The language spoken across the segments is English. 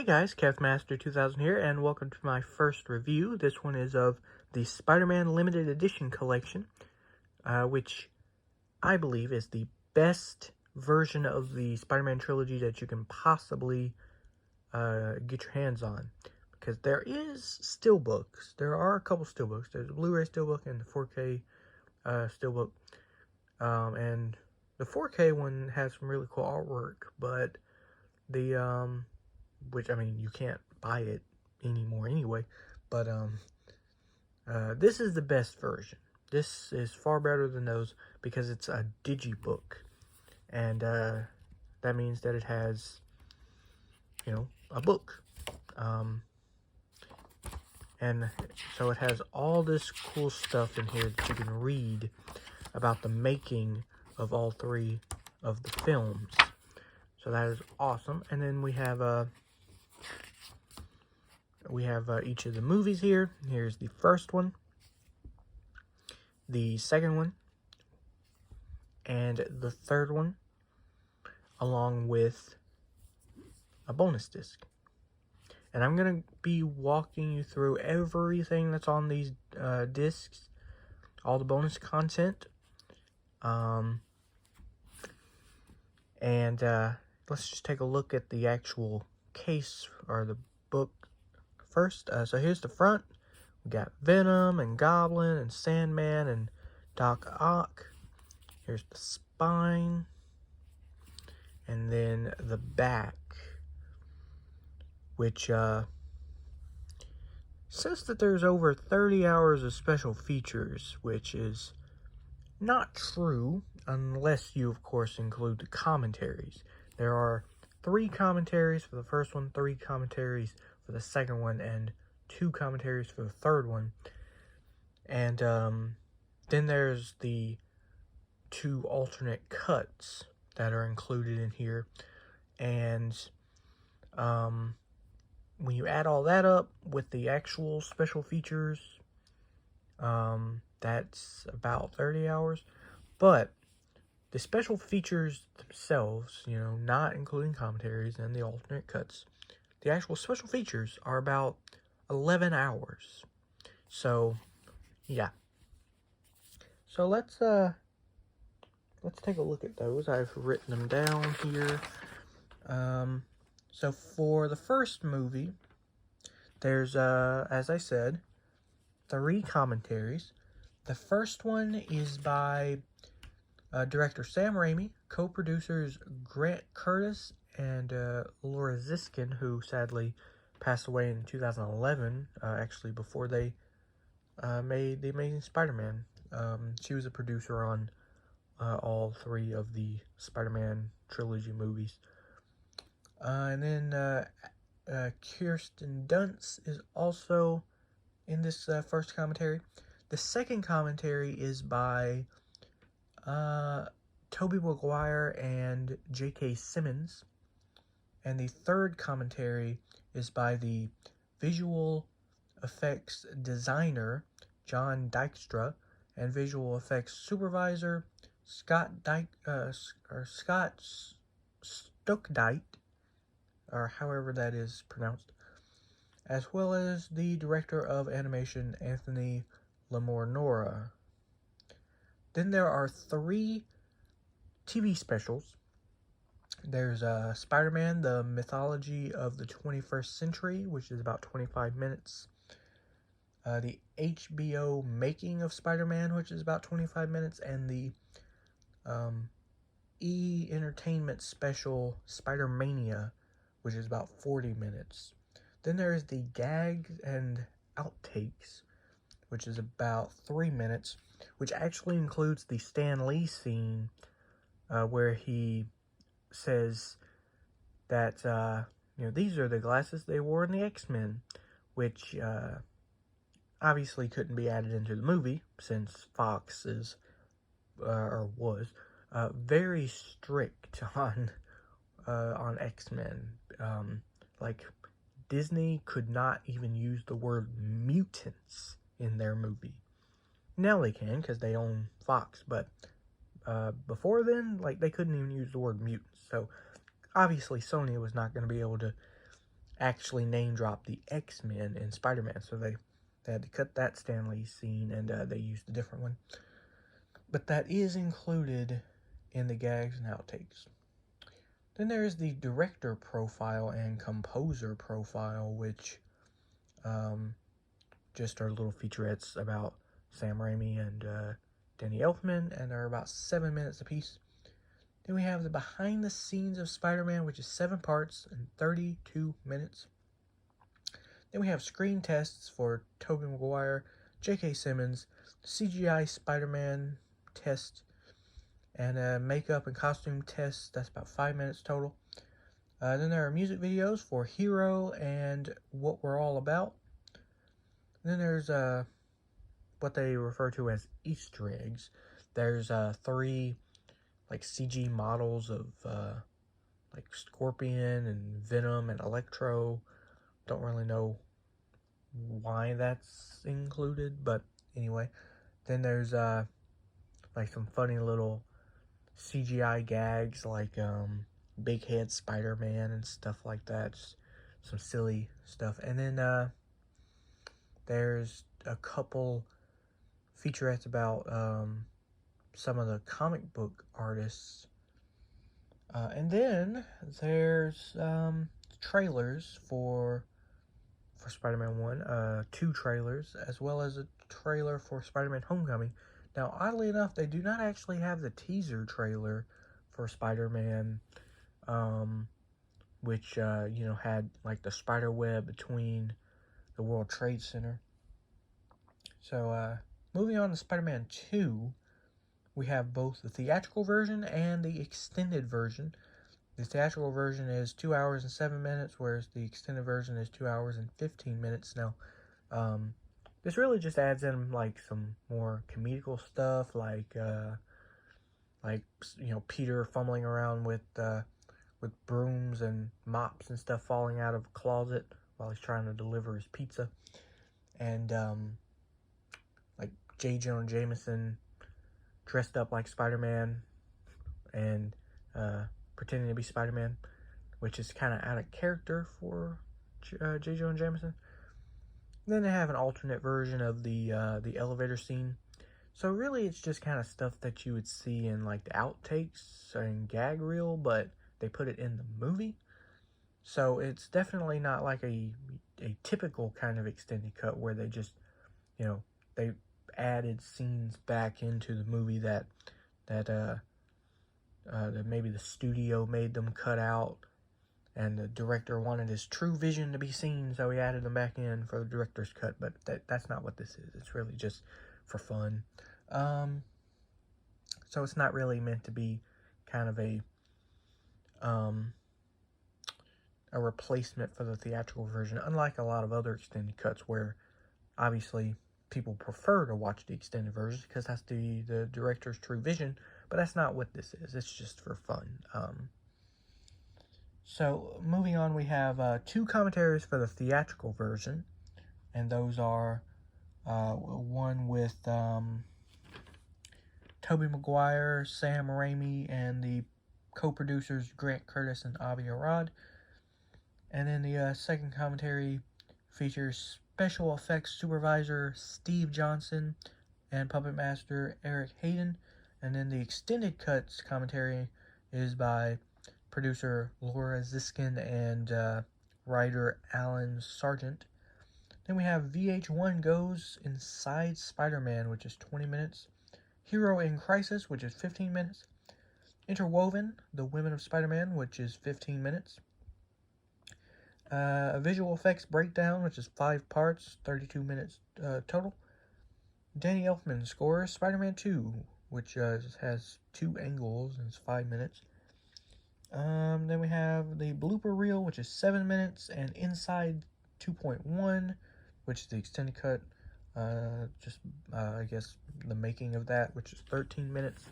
guys, KevMaster2000 here, and welcome to my first review. This one is of the Spider-Man Limited Edition collection, which I believe is the best version of the Spider-Man trilogy that you can possibly get your hands on. Because there is steelbooks. There are a couple steelbooks. There's a Blu-ray steelbook and the 4K steelbook. And the 4K one has some really cool artwork, but the which, I mean, you can't buy it anymore anyway, but this is the best version. This is far better than those because it's a digibook, and that means that it has, you know, a book, and so it has all this cool stuff in here that you can read about the making of all three of the films. So that is awesome. And then we have each of the movies here. Here's the first one, the second one, and the third one, along with a bonus disc. And I'm going to be walking you through everything that's on these discs, all the bonus content. Let's just take a look at the actual case, or the book, first. So here's the front. We got Venom and Goblin and Sandman and Doc Ock. Here's the spine. And then the back, which says that there's over 30 hours of special features, which is not true unless you, of course, include the commentaries. There are 3 commentaries for the first one, 3 commentaries for the second one, and 2 commentaries for the third one. And then there's the 2 alternate cuts that are included in here. And when you add all that up with the actual special features, that's about 30 hours. But the special features themselves, you know, not including commentaries and the alternate cuts, the actual special features are about 11 hours. So, yeah. So let's take a look at those. I've written them down here. So for the first movie, there's, as I said, 3 commentaries. The first one is by director Sam Raimi, co-producers Grant Curtis and Laura Ziskin, who sadly passed away in 2011, actually before they made The Amazing Spider-Man. She was a producer on all 3 of the Spider-Man trilogy movies. And then Kirsten Dunst is also in this first commentary. The second commentary is by Tobey Maguire and J.K. Simmons. And the third commentary is by the visual effects designer, John Dykstra, and visual effects supervisor, Scott Stokdite, or however that is pronounced, as well as the director of animation, Anthony Lamornora. Then there are 3 TV specials. There's Spider-Man, the Mythology of the 21st Century, which is about 25 minutes. The HBO Making of Spider-Man, which is about 25 minutes. And the E-Entertainment Special Spider-Mania, which is about 40 minutes. Then there is the Gags and Outtakes, which is about 3 minutes, which actually includes the Stan Lee scene where he says that, you know, these are the glasses they wore in the X-Men, which obviously couldn't be added into the movie since Fox is, or was, very strict on X-Men. Like, Disney could not even use the word mutants in their movie. Now they can, because they own Fox, but before then, like, they couldn't even use the word mutants. So, obviously, Sony was not going to be able to actually name drop the X-Men in Spider-Man, so they had to cut that Stan Lee scene, and they used a different one. But that is included in the gags and outtakes. Then there is the director profile and composer profile, which just are little featurettes about Sam Raimi and Danny Elfman, and are about 7 minutes apiece. Then we have the behind the scenes of Spider-Man, which is 7 parts and 32 minutes. Then we have screen tests for Tobey Maguire, J.K. Simmons, CGI Spider-Man test, and makeup and costume tests. That's about 5 minutes total. Then there are music videos for Hero and What We're All About. Then there's what they refer to as Easter eggs. There's 3 like CG models of like Scorpion and Venom and Electro. Don't really know why that's included, but anyway. Then there's like some funny little CGI gags, like big head Spider-Man and stuff like that. Just some silly stuff. And then there's a couple featurettes about some of the comic book artists. And then there's trailers for Spider-Man 1, 2 trailers, as well as a trailer for Spider-Man Homecoming. Now, oddly enough, they do not actually have the teaser trailer for Spider-Man, which, had, like, the spider web between the World Trade Center. So, moving on to Spider-Man 2, we have both the theatrical version and the extended version. The theatrical version is 2 hours and 7 minutes, whereas the extended version is 2 hours and 15 minutes. Now, this really just adds in like some more comedical stuff, like Peter fumbling around with brooms and mops and stuff falling out of a closet while he's trying to deliver his pizza, and like J. Jonah Jameson dressed up like Spider-Man and pretending to be Spider-Man, which is kind of out of character for J. Jonah Jameson. Then they have an alternate version of the elevator scene. So really, it's just kind of stuff that you would see in like the outtakes and gag reel, but they put it in the movie. So it's definitely not like a typical kind of extended cut where they just, they added scenes back into the movie that maybe the studio made them cut out, and the director wanted his true vision to be seen, so he added them back in for the director's cut. But that's not what this is. It's really just for fun. So it's not really meant to be kind of a replacement for the theatrical version, unlike a lot of other extended cuts where obviously people prefer to watch the extended version because that's the director's true vision, but that's not what this is. It's just for fun. So moving on, we have 2 commentaries for the theatrical version, and those are one with Tobey Maguire, Sam Raimi, and the co-producers Grant Curtis and Avi Arad. And then the second commentary features special effects supervisor Steve Johnson and puppet master Eric Hayden. And then the extended cuts commentary is by producer Laura Ziskin and writer Alan Sargent. Then we have VH1 Goes Inside Spider-Man, which is 20 minutes. Hero in Crisis, which is 15 minutes. Interwoven, The Women of Spider-Man, which is 15 minutes. A visual effects breakdown, which is 5 parts, 32 minutes total. Danny Elfman scores Spider-Man 2, which has 2 angles and it's 5 minutes. Then we have the blooper reel, which is 7 minutes, and Inside 2.1, which is the extended cut. I guess the making of that, which is 13 minutes.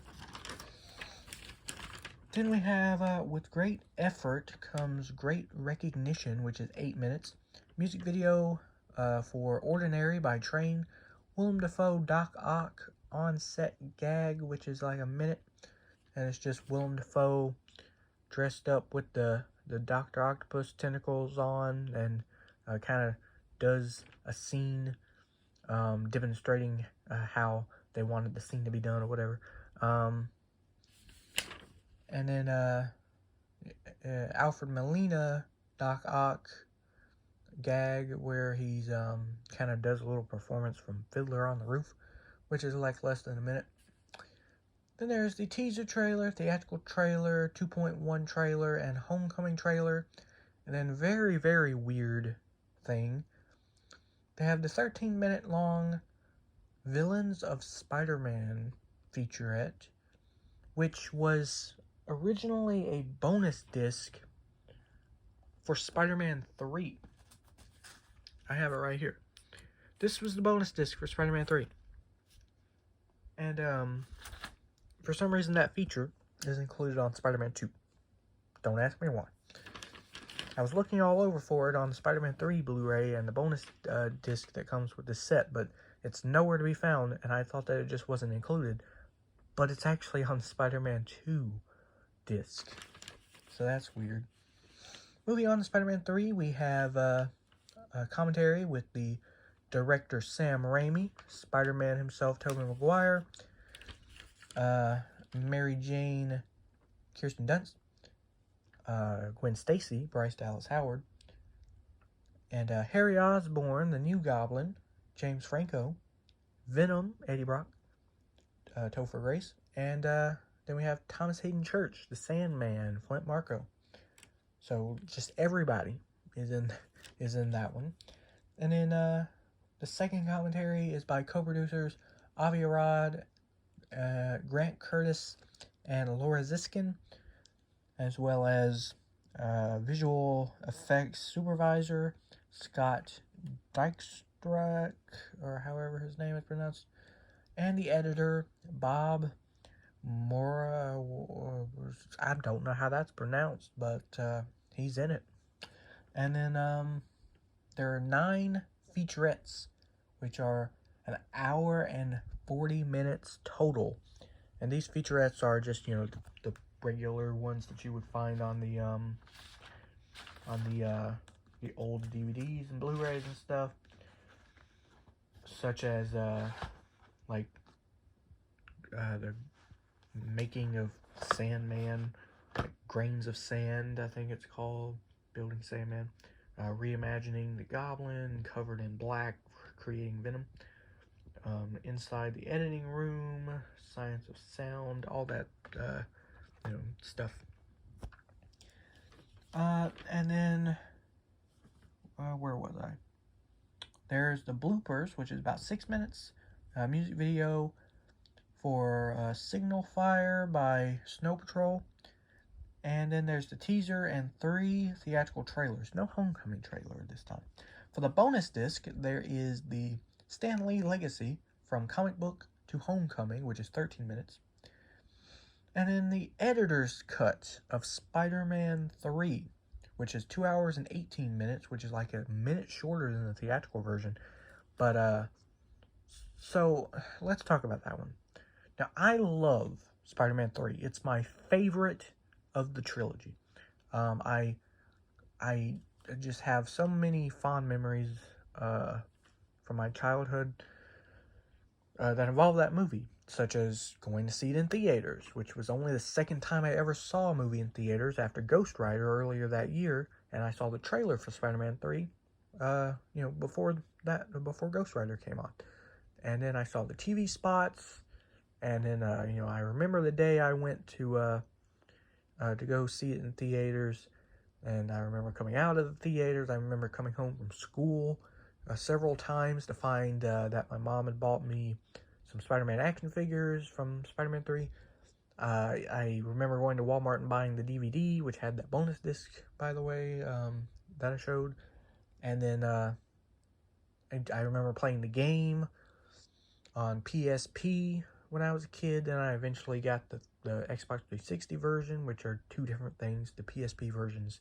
Then we have, with great effort comes great recognition, which is 8 minutes. Music video for Ordinary by Train. Willem Dafoe Doc Ock on-set gag, which is like a minute. And it's just Willem Dafoe dressed up with the the Dr. Octopus tentacles on, and kind of does a scene demonstrating how they wanted the scene to be done or whatever. And then Alfred Molina, Doc Ock gag where he's kind of does a little performance from Fiddler on the Roof, which is like less than a minute. Then there's the teaser trailer, theatrical trailer, 2.1 trailer, and homecoming trailer. And then very, very weird thing, they have the 13-minute long Villains of Spider-Man featurette, which was originally a bonus disc for Spider-Man 3. I have it right here. This was the bonus disc for Spider-Man 3. And for some reason that feature is included on Spider-Man 2. Don't ask me why. I was looking all over for it on the Spider-Man 3 Blu-ray and the bonus disc that comes with the set, but it's nowhere to be found, and I thought that it just wasn't included. But it's actually on the Spider-Man 2 disc. So that's weird. Moving on to Spider-Man 3, we have a commentary with the director Sam Rami, Spider-Man himself, Tobey Maguire, Mary Jane, Kirsten Dunst, Gwen Stacy, Bryce Dallas Howard, and Harry Osborn, the new Goblin, James Franco, Venom, Eddie Brock, Topher Grace, and then we have Thomas Hayden Church, the Sandman, Flint Marko. So just everybody is in that one. And then the second commentary is by co-producers Avi Arad, Grant Curtis, and Laura Ziskin, as well as visual effects supervisor Scott Dykstra, or however his name is pronounced, and the editor Bob Mora. I don't know how that's pronounced, but he's in it. And then there are 9 featurettes, which are an hour and 40 minutes total. And these featurettes are just, you know, the regular ones that you would find on the old DVDs and Blu-rays and stuff, such as like the making of Sandman, like Grains of Sand, I think it's called, Building Sandman, reimagining the Goblin, Covered in Black, creating Venom, Inside the Editing Room, Science of Sound, all that stuff. And then where was I? There's the bloopers, which is about 6 minutes, music video for Signal Fire by Snow Patrol. And then there's the teaser and 3 theatrical trailers. No homecoming trailer this time. For the bonus disc, there is the Stan Lee Legacy from comic book to homecoming, which is 13 minutes. And then the editor's cut of Spider-Man 3, which is 2 hours and 18 minutes, which is like a minute shorter than the theatrical version. But, so let's talk about that one. Now, I love Spider-Man 3. It's my favorite of the trilogy. I just have so many fond memories from my childhood that involve that movie, such as going to see it in theaters, which was only the second time I ever saw a movie in theaters after Ghost Rider earlier that year, and I saw the trailer for Spider-Man 3, before Ghost Rider came on. And then I saw the TV spots, and then, I remember the day I went to go see it in theaters, and I remember coming out of the theaters. I remember coming home from school several times to find that my mom had bought me some Spider-Man action figures from Spider-Man 3. I remember going to Walmart and buying the DVD, which had that bonus disc, by the way, that I showed. And then I remember playing the game on PSP when I was a kid. Then I eventually got the Xbox 360 version, which are 2 different things. The PSP versions,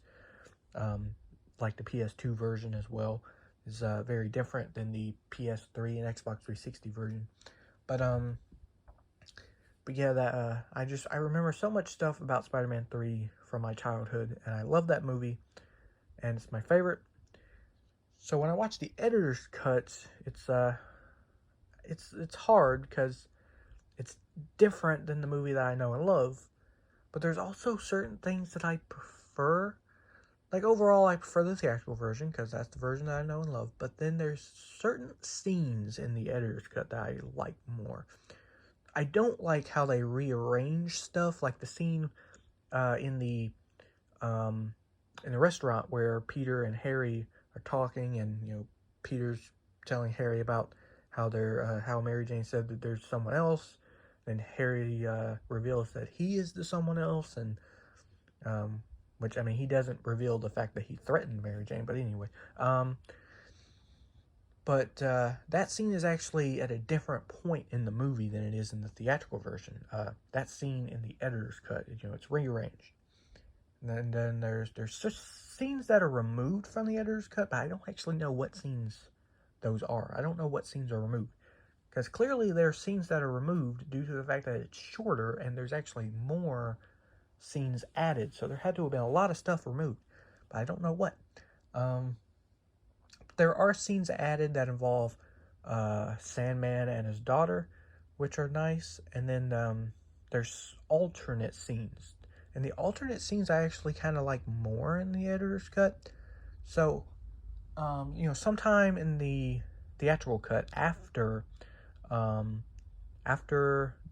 like the PS2 version as well, is very different than the PS3 and Xbox 360 version. But But yeah, that I remember so much stuff about Spider-Man 3 from my childhood, and I love that movie, and it's my favorite. So when I watch the editor's cuts, it's hard because it's different than the movie that I know and love. But there's also certain things that I prefer. Like, overall, I prefer the theatrical version because that's the version that I know and love. But then there's certain scenes in the editor's cut that I like more. I don't like how they rearrange stuff, like the scene in the restaurant where Peter and Harry are talking, and Peter's telling Harry about how how Mary Jane said that there's someone else, and Harry reveals that he is the someone else, and which, I mean, he doesn't reveal the fact that he threatened Mary Jane, but anyway. But that scene is actually at a different point in the movie than it is in the theatrical version. That scene in the editor's cut, it's rearranged. And then there's just scenes that are removed from the editor's cut, but I don't actually know what scenes those are. I don't know what scenes are removed. Because clearly there are scenes that are removed due to the fact that it's shorter and there's actually more scenes added. So there had to have been a lot of stuff removed, but I don't know what. There are scenes added that involve Sandman and his daughter, which are nice. And then there's alternate scenes. And the alternate scenes I actually kind of like more in the editor's cut. So, sometime in the theatrical cut, after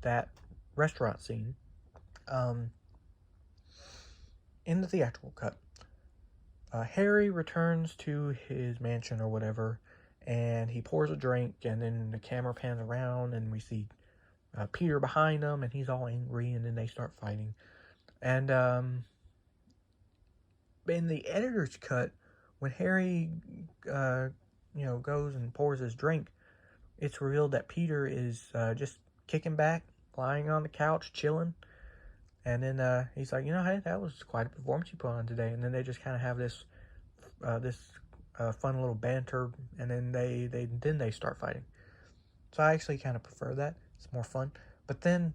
that restaurant scene, in the theatrical cut, Harry returns to his mansion or whatever, and he pours a drink, and then the camera pans around, and we see Peter behind him, and he's all angry, and then they start fighting. And in the editor's cut, when Harry, goes and pours his drink, it's revealed that Peter is just kicking back, lying on the couch, chilling. And then he's like, hey, that was quite a performance you put on today. And then they just kind of have this fun little banter, and then they start fighting. So I actually kind of prefer that. It's more fun. But then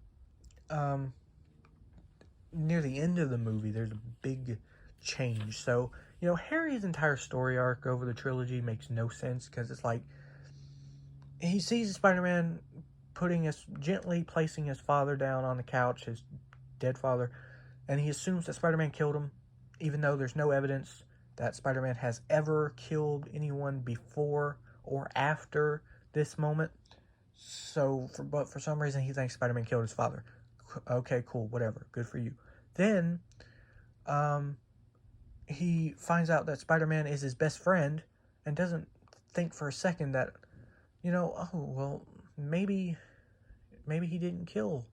near the end of the movie, there's a big change. So, Harry's entire story arc over the trilogy makes no sense, because it's like he sees Spider-Man gently placing his father down on the couch, his dead father, and he assumes that Spider-Man killed him, even though there's no evidence that Spider-Man has ever killed anyone before or after this moment. But for some reason he thinks Spider-Man killed his father. Okay, cool, whatever, good for you. Then he finds out that Spider-Man is his best friend, and doesn't think for a second that, oh, well, maybe he didn't kill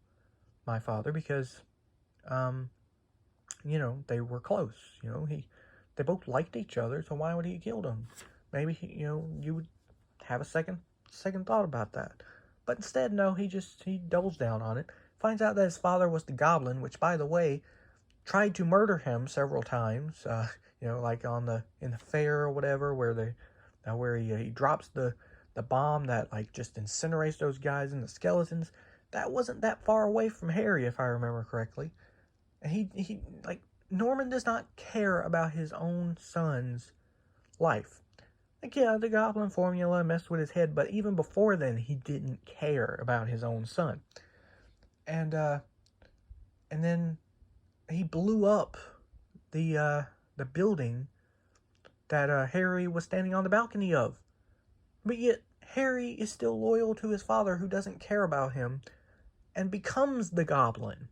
my father, because they were close. They both liked each other, so why would he have killed him? Maybe you would have a second thought about that. But instead, no, he doubles down on it. Finds out that his father was the Goblin, which, by the way, tried to murder him several times. Like in the fair or whatever, where he drops the bomb that just incinerates those guys and the skeletons. That wasn't that far away from Harry, if I remember correctly. And he Norman does not care about his own son's life. Yeah, the Goblin formula messed with his head, but even before then, he didn't care about his own son. And then he blew up the building that Harry was standing on the balcony of. But yet, Harry is still loyal to his father, who doesn't care about him, and becomes the Goblin.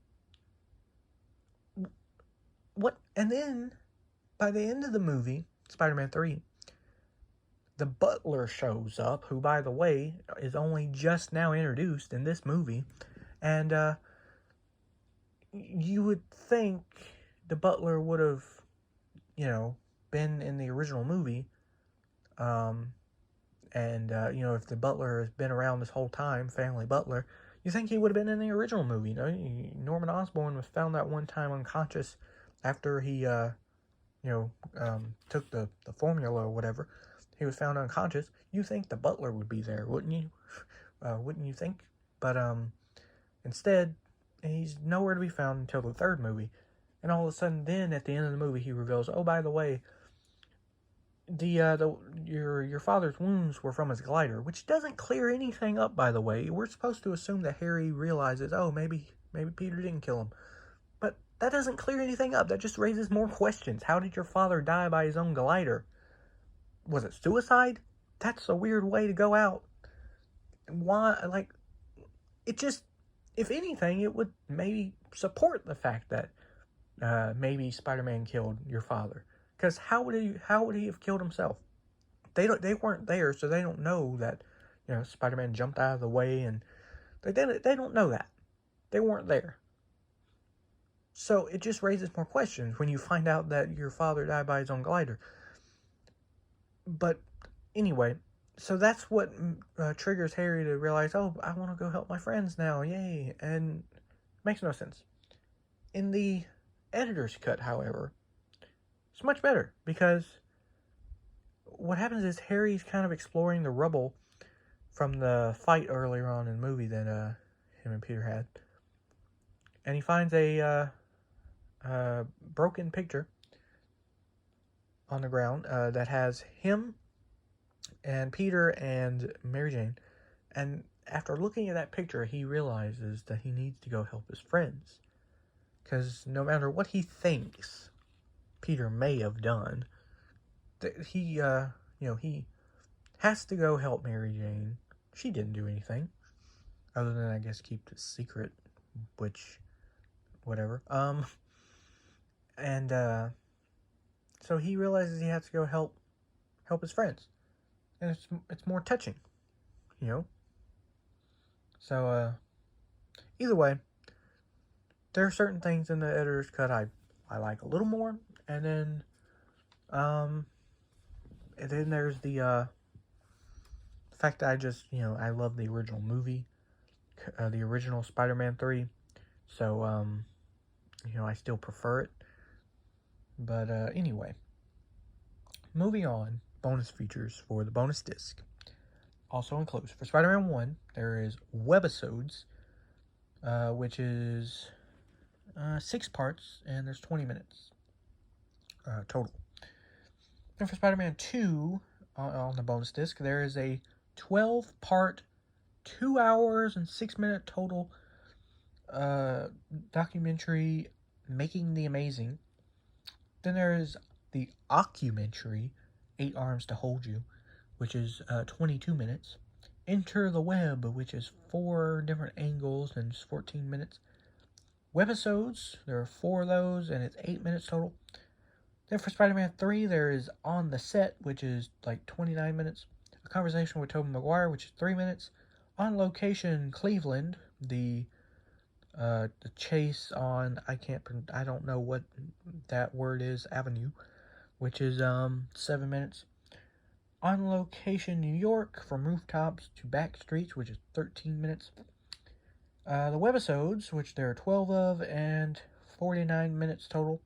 What? And then, by the end of the movie, Spider-Man 3, the butler shows up, who, by the way, is only just now introduced in this movie. And you would think the butler would have, been in the original movie. If the butler has been around this whole time, Family Butler, you think he would have been in the original movie. Norman Osborn was found that one time unconscious after he, took the formula or whatever. He was found unconscious. You think the butler would be there, wouldn't you? Wouldn't you think? But instead, and he's nowhere to be found until the third movie. And all of a sudden, then at the end of the movie, he reveals, oh, by the way, your father's wounds were from his glider, which doesn't clear anything up. By the way, we're supposed to assume that Harry realizes, oh, maybe Peter didn't kill him, but that doesn't clear anything up. That just raises more questions. How did your father die by his own glider? Was it suicide? That's a weird way to go out. Why? Like, it just, if anything, it would maybe support the fact that maybe Spider-Man killed your father. Because how would he have killed himself? They weren't there, so they don't know that, you know, Spider-Man jumped out of the way, and they don't know that. They weren't there. So it just raises more questions when you find out that your father died by his own glider. But anyway, so that's what triggers Harry to realize, oh, I want to go help my friends now, yay! And it makes no sense. In the editor's cut, however, it's much better, because what happens is Harry's kind of exploring the rubble from the fight earlier on in the movie that him and Peter had. And he finds a broken picture on the ground that has him and Peter and Mary Jane. And after looking at that picture, he realizes that he needs to go help his friends. Because no matter what he thinks Peter may have done, he has to go help Mary Jane. She didn't do anything other than, I guess, keep the secret, which, whatever. So he realizes he has to go help his friends, and it's more touching, you know. So either way, there are certain things in the editor's cut I like a little more, and then there's the fact that I love the original movie, the original Spider-Man 3, so I still prefer it. But anyway, moving on, bonus features for the bonus disc. Also includes, for Spider-Man 1, there is webisodes, which is 6 parts, and there's 20 minutes total. And for Spider-Man 2, on the bonus disc, there is a 12-part, 2 hours and 6 minute total documentary, Making the Amazing. Then there is the occumentary, 8 Arms to Hold You, which is 22 minutes. Enter the Web, which is 4 different angles and it's 14 minutes. Webisodes, there are 4 of those, and it's 8 minutes total. Then for Spider-Man 3, there is On the Set, which is like 29 minutes. A Conversation with Tobey Maguire, which is 3 minutes. On Location, Cleveland, the chase on, I don't know what that word is, Avenue, which is 7 minutes. On Location, New York, From Rooftops to Back Streets, which is 13 minutes. The webisodes, which there are 12 of, and 49 minutes total.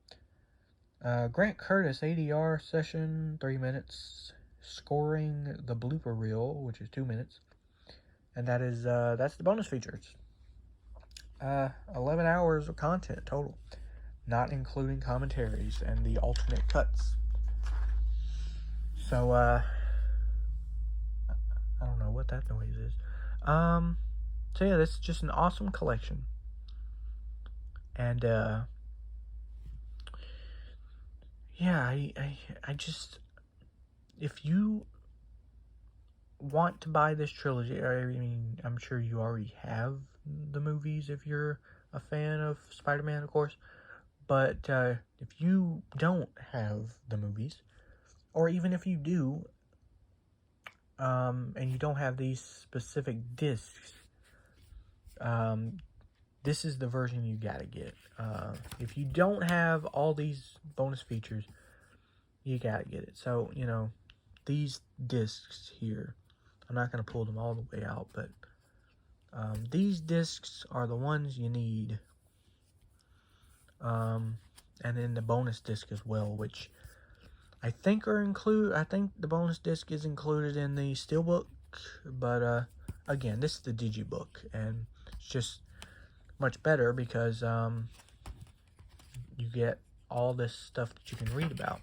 Grant Curtis ADR session, 3 minutes. Scoring the Blooper Reel, which is 2 minutes. And that's the bonus features. 11 hours of content total, not including commentaries and the alternate cuts. So, I don't know what that noise is. So yeah, this is just an awesome collection. And, yeah, I just, if you want to buy this trilogy, I mean, I'm sure you already have the movies if you're a fan of Spider-Man, of course. But if you don't have the movies, or even if you do, and you don't have these specific discs, this is the version you gotta get. If you don't have all these bonus features, you gotta get it. So, these discs here, I'm not gonna pull them all the way out, but these discs are the ones you need. And then the bonus disc as well, which I think the bonus disc is included in the Steelbook, but again, this is the Digibook, and it's just much better because you get all this stuff that you can read about,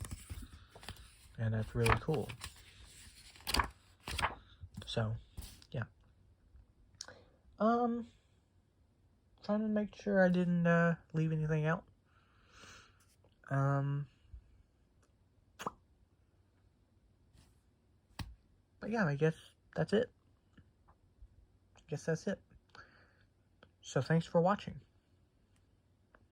and that's really cool. So, yeah. Trying to make sure I didn't leave anything out. But yeah, I guess that's it. So thanks for watching.